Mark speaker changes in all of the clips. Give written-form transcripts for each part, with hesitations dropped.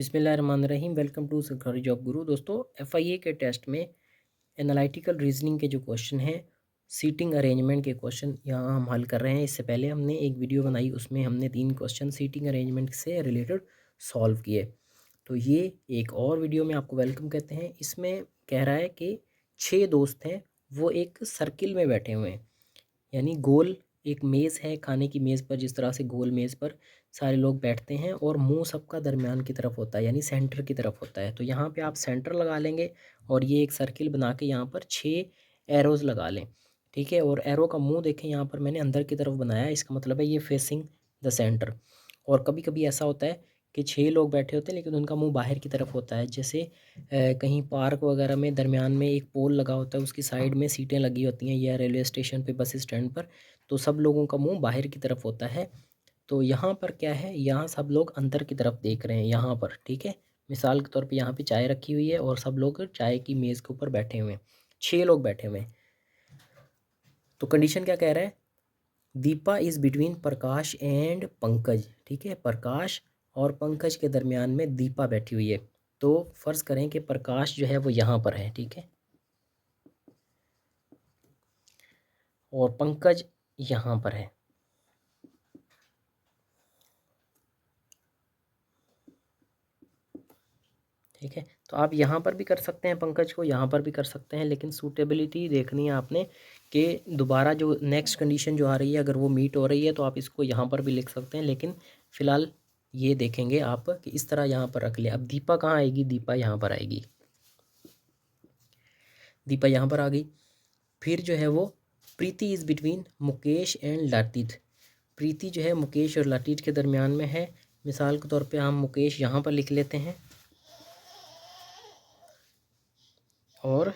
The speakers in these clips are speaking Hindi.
Speaker 1: बिस्मिल्लाहिर्रहमानिर्रहीम। वेलकम टू सरकारी जॉब गुरु। दोस्तों, एफआईए के टेस्ट में एनालिटिकल रीजनिंग के जो क्वेश्चन हैं, सीटिंग अरेंजमेंट के क्वेश्चन यहाँ हम हल कर रहे हैं। इससे पहले हमने एक वीडियो बनाई, उसमें हमने 3 क्वेश्चन सीटिंग अरेंजमेंट से रिलेटेड सॉल्व किए। तो ये एक और वीडियो में आपको वेलकम कहते हैं। इसमें कह रहा है कि 6 दोस्त हैं, वो एक सर्किल में बैठे हुए हैं, यानी गोल एक मेज़ है, खाने की मेज़ पर जिस तरह से गोल मेज़ पर सारे लोग बैठते हैं और मुंह सबका दरमियान की तरफ होता है, यानी सेंटर की तरफ होता है। तो यहाँ पे आप सेंटर लगा लेंगे और ये एक सर्किल बना के यहाँ पर 6 एरोज़ लगा लें। ठीक है, और एरो का मुंह देखें, यहाँ पर मैंने अंदर की तरफ बनाया है, इसका मतलब है ये फेसिंग द सेंटर। और कभी कभी ऐसा होता है कि 6 लोग बैठे होते हैं लेकिन उनका मुंह बाहर की तरफ होता है। जैसे कहीं पार्क वगैरह में दरमियान में एक पोल लगा होता है, उसकी साइड में सीटें लगी होती हैं, या रेलवे स्टेशन पे, बस स्टैंड पर, तो सब लोगों का मुंह बाहर की तरफ होता है। तो यहाँ पर क्या है, यहाँ सब लोग अंदर की तरफ देख रहे हैं यहाँ पर। ठीक है, मिसाल के तौर पे यहाँ पे चाय रखी हुई है और सब लोग चाय की मेज़ के ऊपर बैठे हुए हैं, 6 लोग बैठे हुए हैं। तो कंडीशन क्या कह रहा है, Deepa is between Prakash and Pankaj. ठीक है, प्रकाश और पंकज के दरमियान में दीपा बैठी हुई है। तो फ़र्ज़ करें कि प्रकाश जो है वो यहाँ पर है, ठीक है, और पंकज यहाँ पर है। ठीक है, तो आप यहाँ पर भी कर सकते हैं पंकज को, यहाँ पर भी कर सकते हैं, लेकिन सूटेबिलिटी देखनी है आपने कि दोबारा जो नेक्स्ट कंडीशन जो आ रही है, अगर वो मीट हो रही है तो आप इसको यहाँ पर भी लिख सकते हैं। लेकिन फ़िलहाल ये देखेंगे आप कि इस तरह यहाँ पर रख लिया। अब दीपा कहाँ आएगी, दीपा यहाँ पर आएगी, दीपा यहाँ पर आ गई। फिर जो है वो प्रीति इज़ बिटवीन मुकेश एंड लातित। प्रीति जो है मुकेश और लातित के दरमियान में है। मिसाल के तौर पे हम मुकेश यहाँ पर लिख लेते हैं और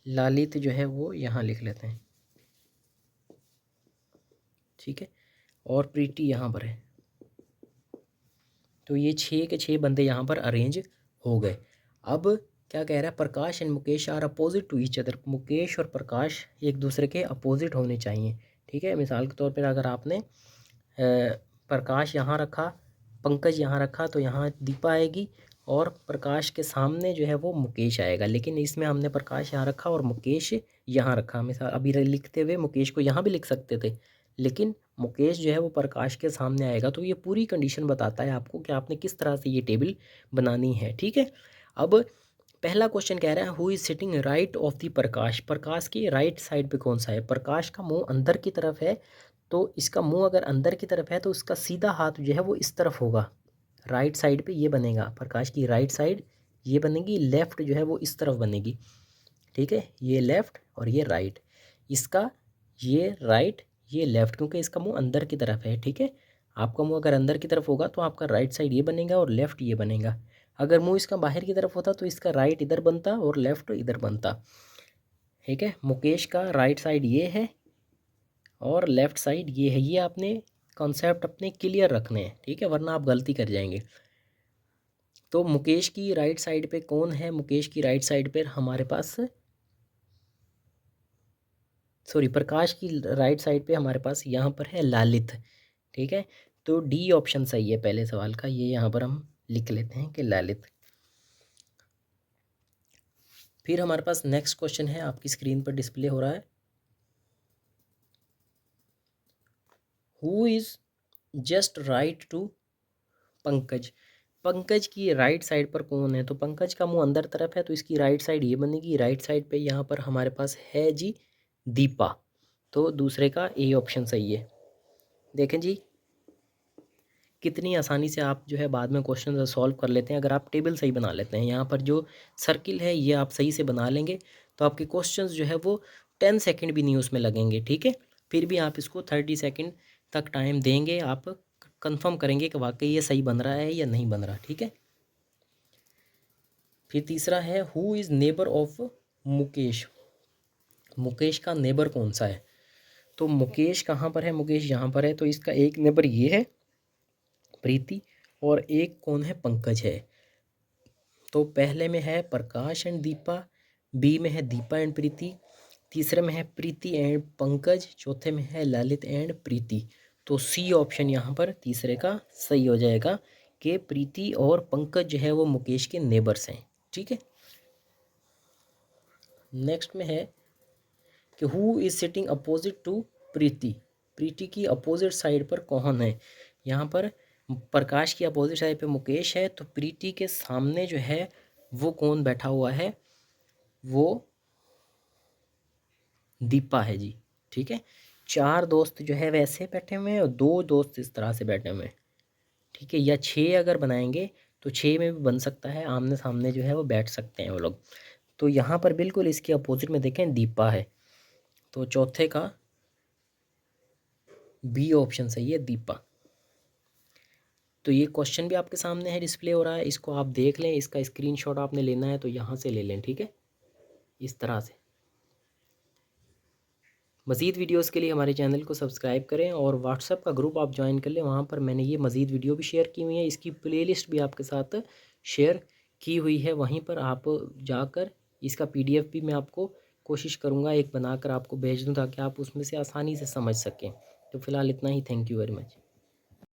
Speaker 1: लालित जो है वो यहाँ लिख लेते हैं। ठीक है, और प्रीति यहाँ पर है। तो ये 6 के 6 बंदे यहाँ पर अरेंज हो गए। अब क्या कह रहा है, Prakash and Mukesh are opposite to each other. Mukesh और प्रकाश एक दूसरे के अपोजिट होने चाहिए। ठीक है, मिसाल के तौर पर अगर आपने प्रकाश यहाँ रखा, पंकज यहाँ रखा, तो यहाँ दीपा आएगी और प्रकाश के सामने जो है वो मुकेश आएगा। लेकिन इसमें हमने प्रकाश यहाँ रखा और मुकेश यहाँ रखा। मिसाल अभी लिखते हुए मुकेश को यहाँ भी लिख सकते थे, लेकिन मुकेश जो है वो प्रकाश के सामने आएगा। तो ये पूरी कंडीशन बताता है आपको कि आपने किस तरह से ये टेबल बनानी है। ठीक है, अब पहला क्वेश्चन कह रहा है who is sitting right of the Prakash. Prakash की राइट साइड पे कौन सा है, प्रकाश का मुंह अंदर की तरफ है, तो इसका मुंह अगर अंदर की तरफ है तो इसका सीधा हाथ जो है वो इस तरफ होगा, राइट साइड पे ये बनेगा। प्रकाश की राइट साइड ये बनेगी, लेफ़्ट जो है वो इस तरफ बनेगी। ठीक है, ये लेफ़्ट और ये राइट, इसका ये राइट ये लेफ़्ट, क्योंकि इसका मुंह अंदर की तरफ है। ठीक है, आपका मुंह अगर अंदर की तरफ होगा तो आपका राइट साइड ये बनेगा और लेफ़्ट ये बनेगा। अगर मुंह इसका बाहर की तरफ होता तो इसका राइट इधर बनता और लेफ़्ट इधर बनता। ठीक है, मुकेश का राइट साइड ये है और लेफ़्ट साइड ये है। ये आपने कॉन्सेप्ट अपने क्लियर रखने हैं, ठीक है, वरना आप गलती कर जाएंगे। तो मुकेश की राइट साइड पे कौन है, मुकेश की राइट साइड पर हमारे पास, सॉरी, प्रकाश की राइट साइड पे हमारे पास यहाँ पर है लालित। ठीक है, तो डी ऑप्शन सही है पहले सवाल का, ये यहाँ पर हम लिख लेते हैं कि ललित। फिर हमारे पास नेक्स्ट क्वेश्चन है, आपकी स्क्रीन पर डिस्प्ले हो रहा है, who is just right to Pankaj. Pankaj की राइट साइड पर कौन है, तो पंकज का मुंह अंदर तरफ है तो इसकी राइट साइड ये बनेगी। राइट साइड पे यहाँ पर हमारे पास है जी दीपा, तो दूसरे का ए ऑप्शन सही है। देखें जी कितनी आसानी से आप जो है बाद में क्वेश्चन सॉल्व कर लेते हैं, अगर आप टेबल सही बना लेते हैं। यहाँ पर जो सर्किल है ये आप सही से बना लेंगे तो आपके क्वेश्चंस जो है वो 10 सेकंड भी नहीं उसमें लगेंगे। ठीक है, फिर भी आप इसको 30 सेकंड तक टाइम देंगे, आप कंफर्म करेंगे कि वाकई ये सही बन रहा है या नहीं बन रहा। ठीक है, फिर तीसरा है who is neighbour of Mukesh. Mukesh का नेबर कौन सा है, तो मुकेश कहाँ पर है, मुकेश यहाँ पर है, तो इसका एक नेबर ये है प्रीति और एक कौन है, पंकज है। तो पहले में है प्रकाश एंड दीपा, बी में है दीपा एंड प्रीति, तीसरे में है प्रीति एंड पंकज, चौथे में है ललित एंड प्रीति। तो सी ऑप्शन यहाँ पर तीसरे का सही हो जाएगा कि प्रीति और पंकज जो है वो मुकेश के नेबर्स हैं। ठीक है, नेक्स्ट में है कि who is sitting opposite to Preeti, Preeti की अपोजिट साइड पर कौन है। यहाँ पर प्रकाश की अपोजिट साइड पे मुकेश है, तो प्रीति के सामने जो है वो कौन बैठा हुआ है, वो दीपा है जी। ठीक है, 4 दोस्त जो है वैसे बैठे हुए हैं और 2 दोस्त इस तरह से बैठे हुए हैं। ठीक है, या 6 अगर बनाएंगे तो 6 में भी बन सकता है, आमने सामने जो है वो बैठ सकते हैं वो लोग। तो यहाँ पर बिल्कुल इसके अपोजिट में देखें दीपा है, तो चौथे का बी ऑप्शन सही है, दीपा। तो ये क्वेश्चन भी आपके सामने है, डिस्प्ले हो रहा है, इसको आप देख लें, इसका स्क्रीनशॉट आपने लेना है तो यहाँ से ले लें। ठीक है, इस तरह से। मज़ीद वीडियोस के लिए हमारे चैनल को सब्सक्राइब करें और व्हाट्सएप का ग्रुप आप ज्वाइन कर लें, वहाँ पर मैंने ये मज़ीद वीडियो भी शेयर की हुई है, इसकी प्लेलिस्ट भी आपके साथ शेयर की हुई है, वहीं पर आप जाकर इसका PDF भी मैं आपको कोशिश करूँगा एक बनाकर आपको भेज दूँ, ताकि आप उसमें से आसानी से समझ सकें। तो फ़िलहाल इतना ही, थैंक यू वेरी मच।